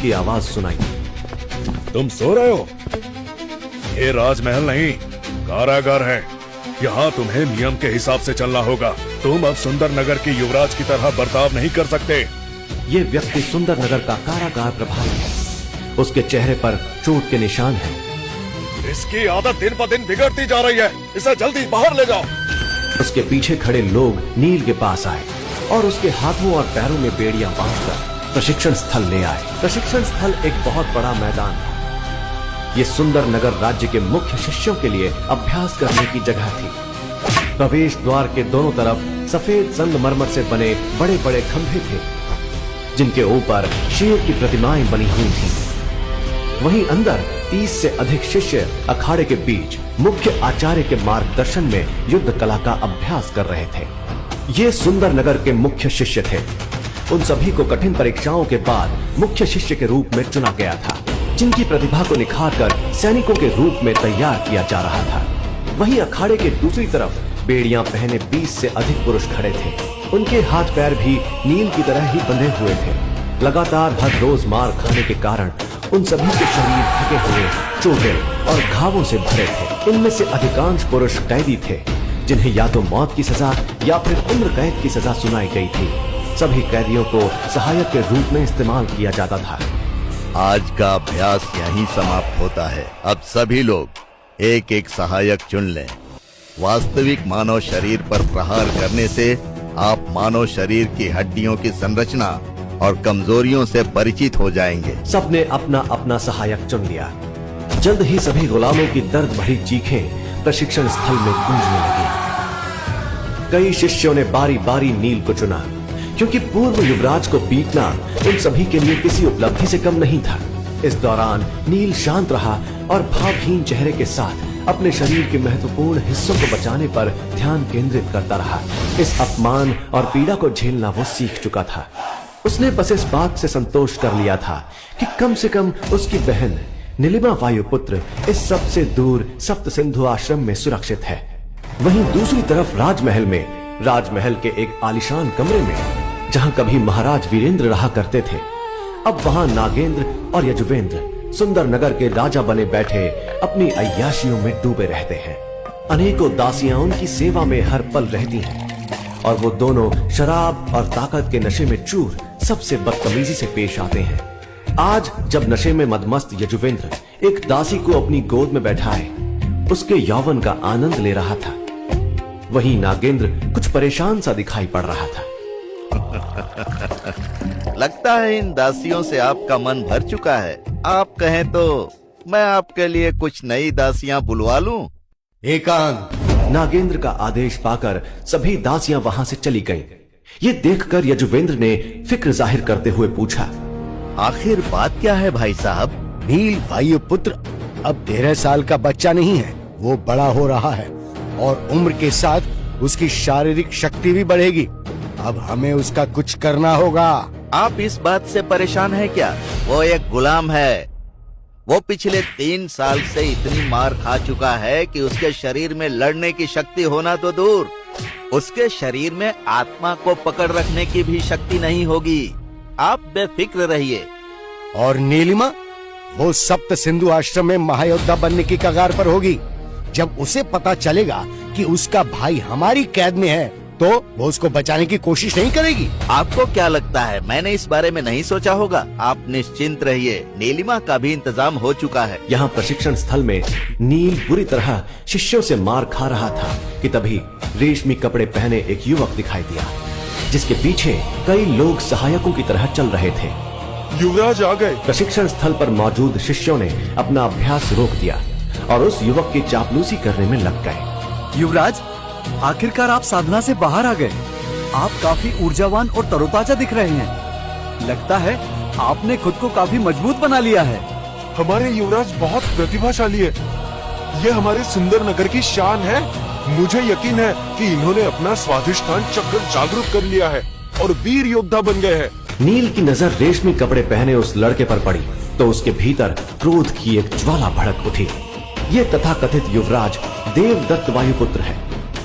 की आवाज सुनाई। तुम सो रहे हो? ये राजमहल नहीं, कारागार है। यहाँ तुम्हें नियम के हिसाब से चलना होगा। तुम अब सुंदर नगर के युवराज की तरह बर्ताव नहीं कर सकते। ये व्यक्ति सुंदर नगर का कारागार प्रभारी है। उसके चेहरे पर चोट के निशान हैं। इसकी आदत दिन ब दिन बिगड़ती जा रही है। इसे जल्दी बाहर ले जाओ। उसके पीछे खड़े लोग नील के पास आए और उसके हाथों और पैरों में बेड़ियां बांधकर प्रशिक्षण स्थल ले आए। प्रशिक्षण स्थल एक बहुत बड़ा मैदान था। ये सुंदर नगर राज्य के मुख्य शिष्यों के लिए अभ्यास करने की जगह थी। प्रवेश द्वार के दोनों तरफ सफेद संगमरमर से बने बड़े बड़े खंभे थे, जिनके ऊपर शेर की प्रतिमाएं बनी हुई थीं। वहीं अंदर 30 से अधिक शिष्य अखाड़े के बीच मुख्य आचार्य के मार्गदर्शन में युद्ध कला का अभ्यास कर रहे थे। ये सुंदर नगर के मुख्य शिष्य थे। उन सभी को कठिन परीक्षाओं के बाद मुख्य शिष्य के रूप में चुना गया था, जिनकी प्रतिभा को निखारकर सैनिकों के रूप में तैयार किया जा रहा था। वहीं अखाड़े के दूसरी तरफ बेड़ियां पहने 20 से अधिक पुरुष खड़े थे। उनके हाथ पैर भी नील की तरह ही बंधे हुए थे। लगातार हर रोज मार खाने के कारण उन सभी के शरीर थके हुए, चोटिल और घावों से भरे थे। इनमें से अधिकांश पुरुष कैदी थे, जिन्हें या तो मौत की सजा या फिर उम्र कैद की सजा सुनाई गई थी। सभी कैदियों को सहायक के रूप में इस्तेमाल किया जाता था। आज का अभ्यास यहीं समाप्त होता है। अब सभी लोग एक एक सहायक चुन लें। वास्तविक मानव शरीर पर प्रहार करने से आप मानव शरीर की हड्डियों की संरचना और कमजोरियों से परिचित हो जाएंगे। सबने अपना अपना सहायक चुन लिया। जल्द ही सभी गुलामों की दर्द भरी चीखें प्रशिक्षण स्थल में गूंजने लगी। कई शिष्यों ने बारी बारी नील को चुना, क्योंकि पूर्व युवराज को पीटना उन सभी के लिए किसी उपलब्धि से कम नहीं था। इस दौरान नील शांत रहा और भावहीन चेहरे के साथ अपने शरीर के महत्वपूर्ण हिस्सों को बचाने पर ध्यान केंद्रित करता रहा। इस अपमान और पीड़ा को झेलना वो सीख चुका था। उसने बस इस बात से संतोष कर लिया था कि कम से कम उसकी बहन नीलिमा वायुपुत्र इस सबसे दूर सप्त सिंधु आश्रम में सुरक्षित है। वहीं दूसरी तरफ राजमहल के एक आलीशान कमरे में, जहां कभी महाराज वीरेंद्र रहा करते थे, अब वहां नागेंद्र और यजुवेंद्र सुंदर नगर के राजा बने बैठे अपनी अय्याशियों में डूबे रहते हैं। अनेकों दासियां उनकी सेवा में हर पल रहती हैं और वो दोनों शराब और ताकत के नशे में चूर सबसे बदतमीजी से पेश आते हैं। आज जब नशे में मदमस्त यजुवेंद्र एक दासी को अपनी गोद में बैठाए उसके यौवन का आनंद ले रहा था, वहीं नागेंद्र कुछ परेशान सा दिखाई पड़ रहा था। लगता है इन दासियों से आपका मन भर चुका है। आप कहें तो मैं आपके लिए कुछ नई दासियां बुलवा लूं। एकांत। नागेंद्र का आदेश पाकर सभी दासियां वहां से चली गईं। ये देखकर यजुवेंद्र ने फिक्र जाहिर करते हुए पूछा, आखिर बात क्या है भाई साहब? नील वायुपुत्र अब 13 साल का बच्चा नहीं है, वो बड़ा हो रहा है और उम्र के साथ उसकी शारीरिक शक्ति भी बढ़ेगी। अब हमें उसका कुछ करना होगा। आप इस बात से परेशान हैं क्या? वो एक गुलाम है। वो पिछले 3 साल से इतनी मार खा चुका है कि उसके शरीर में लड़ने की शक्ति होना तो दूर, उसके शरीर में आत्मा को पकड़ रखने की भी शक्ति नहीं होगी। आप बेफिक्र रहिए। और नीलिमा, वो सप्त सिंधु आश्रम में महायोद्धा बनने की कगार पर होगी। जब उसे पता चलेगा कि उसका भाई हमारी कैद में है, तो वो उसको बचाने की कोशिश नहीं करेगी। आपको क्या लगता है मैंने इस बारे में नहीं सोचा होगा? आप निश्चिंत रहिए, नीलिमा का भी इंतजाम हो चुका है। यहाँ प्रशिक्षण स्थल में नील बुरी तरह शिष्यों से मार खा रहा था कि तभी रेशमी कपड़े पहने एक युवक दिखाई दिया, जिसके पीछे कई लोग सहायकों की तरह चल रहे थे। युवराज आ गए। प्रशिक्षण स्थल पर मौजूद शिष्यों ने अपना अभ्यास रोक दिया और उस युवक की चापलूसी करने में लग गए। युवराज, आखिरकार आप साधना से बाहर आ गए। आप काफी ऊर्जावान और तरोताजा दिख रहे हैं। लगता है आपने खुद को काफी मजबूत बना लिया है। हमारे युवराज बहुत प्रतिभाशाली है। ये हमारे सुंदर नगर की शान है। मुझे यकीन है कि इन्होंने अपना स्वाधिष्ठान चक्र जागरूक कर लिया है और वीर योद्धा बन गए हैं। नील की नजर रेशमी कपड़े पहने उस लड़के पर पड़ी तो उसके भीतर क्रोध की एक ज्वाला भड़क उठी। ये तथाकथित युवराज देवदत्त वायुपुत्र है,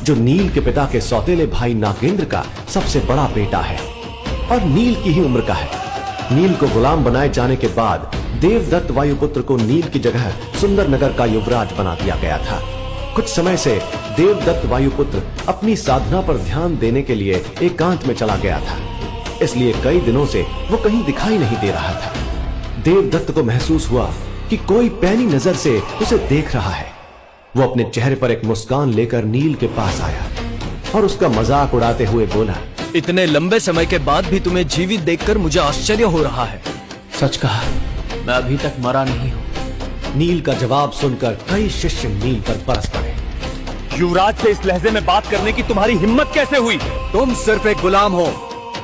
जो नील के पिता के सौतेले भाई नागेंद्र का सबसे बड़ा बेटा है और नील की ही उम्र का है। नील को गुलाम बनाए जाने के बाद देवदत्त वायुपुत्र को नील की जगह सुंदर नगर का युवराज बना दिया गया था। कुछ समय से देवदत्त वायुपुत्र अपनी साधना पर ध्यान देने के लिए एकांत में चला गया था, इसलिए कई दिनों से वो कहीं दिखाई नहीं दे रहा था। देवदत्त को महसूस हुआ कि कोई पैनी नजर से उसे देख रहा है। वो अपने चेहरे पर एक मुस्कान लेकर नील के पास आया और उसका मजाक उड़ाते हुए बोला, इतने लंबे समय के बाद भी तुम्हें जीवित देखकर मुझे आश्चर्य हो रहा है। सच कहा, मैं अभी तक मरा नहीं हूँ। नील का जवाब सुनकर कई शिष्य नील पर बरस पड़े। युवराज से इस लहजे में बात करने की तुम्हारी हिम्मत कैसे हुई? तुम सिर्फ एक गुलाम हो।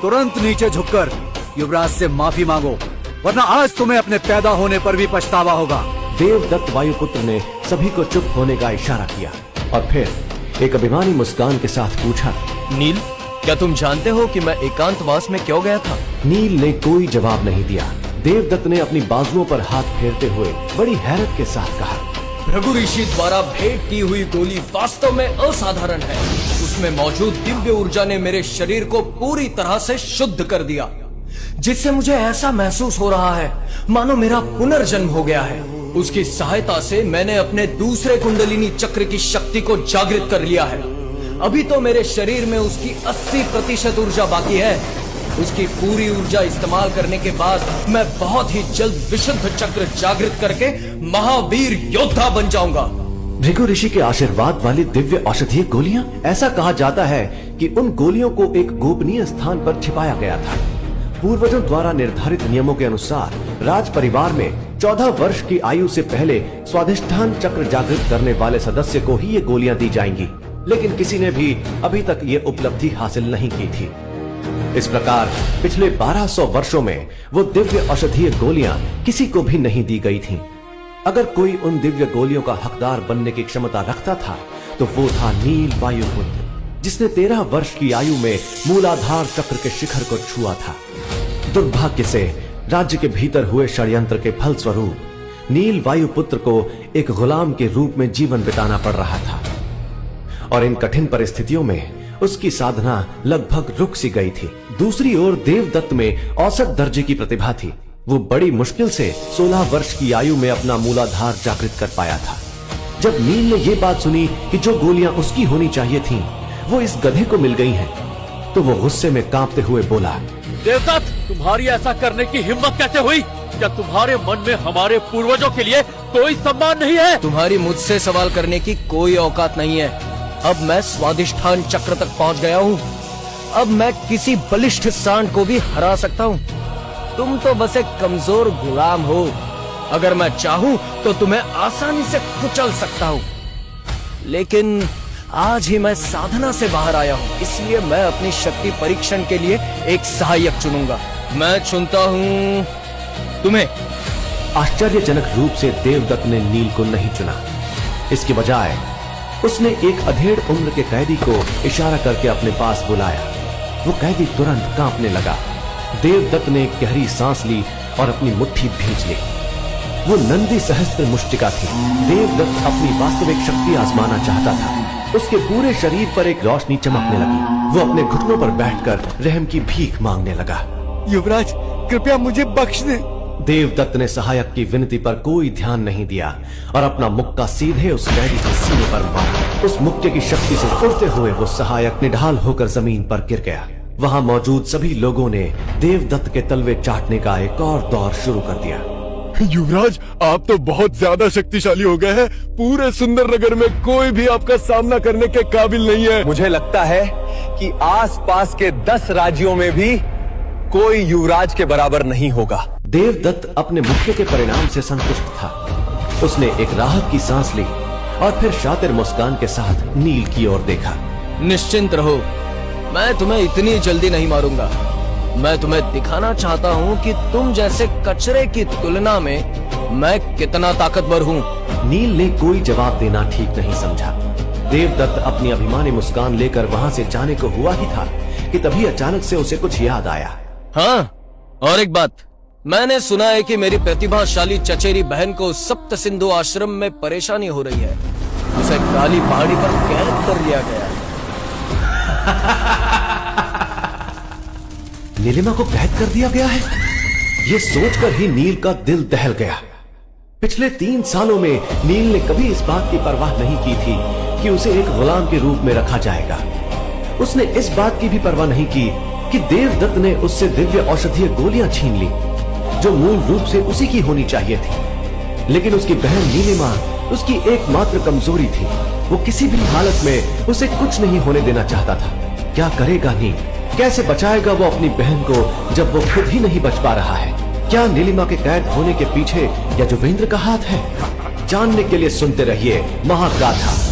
तुरंत नीचे झुककर युवराज से माफी मांगो, वरना आज तुम्हें अपने पैदा होने पर भी पछतावा होगा। देवदत्त वायुपुत्र ने सभी को चुप होने का इशारा किया और फिर एक अभिमानी मुस्कान के साथ पूछा, नील, क्या तुम जानते हो कि मैं एकांतवास में क्यों गया था? नील ने कोई जवाब नहीं दिया। देवदत्त ने अपनी बाजुओं पर हाथ फेरते हुए बड़ी हैरत के साथ कहा, भृगु ऋषि द्वारा भेंट की हुई गोली वास्तव में असाधारण है। उसमें मौजूद दिव्य ऊर्जा ने मेरे शरीर को पूरी तरह से शुद्ध कर दिया, जिससे मुझे ऐसा महसूस हो रहा है मानो मेरा पुनर्जन्म हो गया है। उसकी सहायता से मैंने अपने दूसरे कुंडलिनी चक्र की शक्ति को जागृत कर लिया है। अभी तो मेरे शरीर में उसकी 80% ऊर्जा बाकी है। उसकी पूरी ऊर्जा इस्तेमाल करने के बाद मैं बहुत ही जल्द विशुद्ध चक्र जागृत करके महावीर योद्धा बन जाऊंगा। भृगु ऋषि के आशीर्वाद वाली दिव्य औषधीय गोलियां? ऐसा कहा जाता है कि उन गोलियों को एक गोपनीय स्थान पर छिपाया गया था। पूर्वजों द्वारा निर्धारित नियमों के अनुसार राज परिवार में 14 वर्ष की आयु से पहले स्वाधिष्ठान चक्र जागृत करने वाले सदस्य को ही ये गोलियां दी जाएंगी, लेकिन किसी ने भी अभी तक ये उपलब्धि हासिल नहीं की थी। इस प्रकार पिछले 1200 वर्षों में वो दिव्य औषधीय गोलियां किसी को भी नहीं दी गई थीं। अगर कोई उन दिव्य गोलियों का हकदार बनने की क्षमता रखता था तो वो था नील वायुपुत्र, जिसने 13 वर्ष की आयु में मूलाधार चक्र के शिखर को छुआ था। दुर्भाग्य से राज्य के भीतर हुए षड्यंत्र के फल स्वरूप नील वायुपुत्र को एक गुलाम के रूप में जीवन बिताना पड़ रहा था और इन कठिन परिस्थितियों में उसकी साधना लगभग रुक सी गई थी। दूसरी ओर देवदत्त में औसत दर्जे की प्रतिभा थी। वो बड़ी मुश्किल से 16 वर्ष की आयु में अपना मूलाधार जागृत कर पाया था। जब नील ने यह बात सुनी कि जो गोलियां उसकी होनी चाहिए थीं, वो इस गधे को मिल गई हैं, तो वो गुस्से में कांपते हुए बोला, देवदत्त, तुम्हारी ऐसा करने की हिम्मत कैसे हुई? क्या तुम्हारे मन में हमारे पूर्वजों के लिए कोई सम्मान नहीं है? तुम्हारी मुझसे सवाल करने की कोई औकात नहीं है। अब मैं स्वादिष्ठान चक्र तक पहुंच गया हूँ। अब मैं किसी बलिष्ठ सांड को भी हरा सकता हूँ। तुम तो बस एक कमजोर गुलाम हो। अगर मैं चाहूँ तो तुम्हें आसानी से कुचल सकता हूँ, लेकिन आज ही मैं साधना से बाहर आया हूँ, इसलिए मैं अपनी शक्ति परीक्षण के लिए एक सहायक चुनूंगा। मैं चुनता हूँ तुम्हें। आश्चर्यजनक रूप से देवदत्त ने नील को नहीं चुना। इसके बजाय उसने एक अधेड़ उम्र के कैदी को इशारा करके अपने पास बुलाया। वो कैदी तुरंत कांपने लगा। देवदत्त ने एक गहरी सांस ली और अपनी मुट्ठी भींच ली। वो नंदी सहस्त्र मुष्टिका थी। देवदत्त अपनी वास्तविक शक्ति आजमाना चाहता था। उसके पूरे शरीर पर एक रोशनी चमकने लगी। वो अपने घुटनों पर बैठकर रहम की भीख मांगने लगा। युवराज, कृपया मुझे बख्श दे। देवदत्त ने सहायक की विनती पर कोई ध्यान नहीं दिया और अपना मुक्का सीधे उस कैदी के सीने पर मारा। उस मुक्के की शक्ति से उड़ते हुए वो सहायक निढाल होकर जमीन पर गिर गया। वहां मौजूद सभी लोगों ने देवदत्त के तलवे चाटने का एक और दौर शुरू कर दिया। युवराज, आप तो बहुत ज्यादा शक्तिशाली हो गए हैं। पूरे सुंदर नगर में कोई भी आपका सामना करने के काबिल नहीं है। मुझे लगता है कि आसपास के 10 राज्यों में भी कोई युवराज के बराबर नहीं होगा। देवदत्त अपने मुक्के के परिणाम से संतुष्ट था। उसने एक राहत की सांस ली और फिर शातिर मुस्कान के साथ नील की ओर देखा। निश्चिंत रहो, मैं तुम्हें इतनी जल्दी नहीं मारूंगा। मैं तुम्हें दिखाना चाहता हूँ कि तुम जैसे कचरे की तुलना में मैं कितना ताकतवर हूँ। नील ने कोई जवाब देना ठीक नहीं समझा। देवदत्त अपनी अभिमानी मुस्कान लेकर वहां से जाने को हुआ ही था कि तभी अचानक से उसे कुछ याद आया। हाँ, और एक बात, मैंने सुना है कि मेरी प्रतिभाशाली चचेरी बहन को सप्त सिंधु आश्रम में परेशानी हो रही है। उसे काली पहाड़ी पर कैद कर लिया गया है। नीलिमा को कैद कर दिया गया है? ये सोचकर ही नील का दिल दहल गया। पिछले 3 सालों में नील ने कभी इस बात की परवाह नहीं की थी कि उसे एक गुलाम के रूप में रखा जाएगा। उसने इस बात की भी परवाह नहीं की कि देवदत्त ने उससे दिव्य औषधीय गोलियां छीन ली, जो मूल रूप से उसी की होनी चाहिए थी। लेकिन उसकी बहन नीलिमा उसकी एकमात्र कमजोरी थी। वो किसी भी हालत में उसे कुछ नहीं होने देना चाहता था। क्या करेगा नील? कैसे बचाएगा वो अपनी बहन को जब वो खुद ही नहीं बच पा रहा है? क्या नीलिमा के कैद होने के पीछे यजुवेंद्र का हाथ है? जानने के लिए सुनते रहिए महागाथा।